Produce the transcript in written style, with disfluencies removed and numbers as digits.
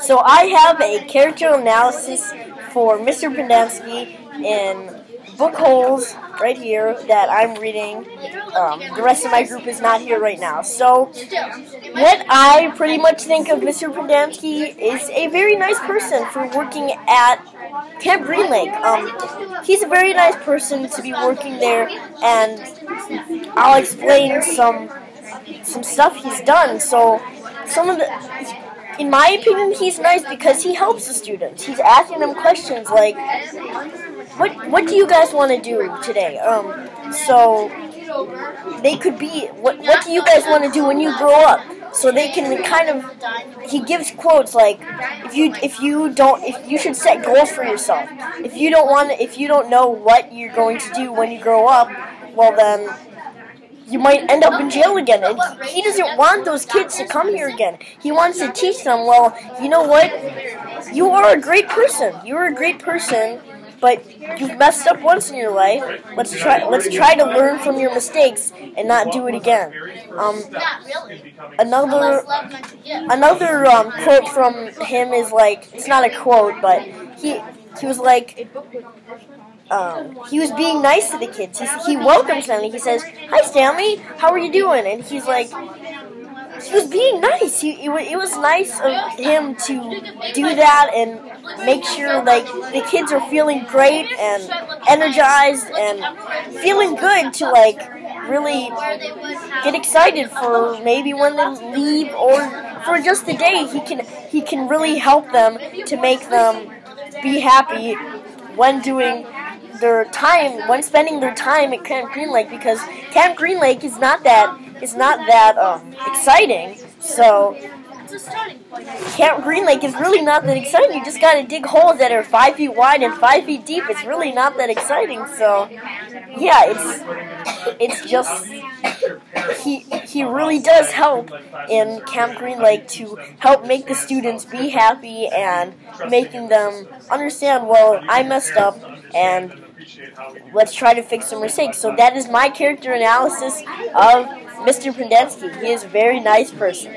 So I have a character analysis for Mr. Pendanski in book holes right here that I'm reading. The rest of my group is not here right now. So what I pretty much think of Mr. Pendanski is a very nice person for working at Camp Green Lake. He's a very nice person to be working there, and I'll explain some stuff he's done. So in my opinion, he's nice because he helps the students. He's asking them questions like, what do you guys want to do today? So they could be, what do you guys want to do when you grow up? So they can kind of, he gives quotes like, if you should set goals for yourself. If you don't know what you're going to do when you grow up, well then, you might end up in jail again. And he doesn't want those kids to come here again. He wants to teach them, well, you know what? You are a great person. You're a great person, but you've messed up once in your life. Let's try to learn from your mistakes and not do it again. Another quote from him is like, it's not a quote, but he was like, he was being nice to the kids. He welcomes them and he says, "Hi Stanley, how are you doing?" And he's like, he was being nice. It was nice of him to do that and make sure like the kids are feeling great and energized and feeling good to like really get excited for maybe when they leave or for just the day. He can really help them to make them be happy when spending their time at Camp Green Lake, because Camp Green Lake is not that exciting. So Camp Green Lake is really not that exciting. You just gotta dig holes that are 5 feet wide and 5 feet deep. It's really not that exciting. So yeah, it's just he really does help in Camp Green Lake to help make the students be happy and making them understand, well, I messed up and let's try to fix some mistakes. So that is my character analysis of Mr. Pendanski. He is a very nice person.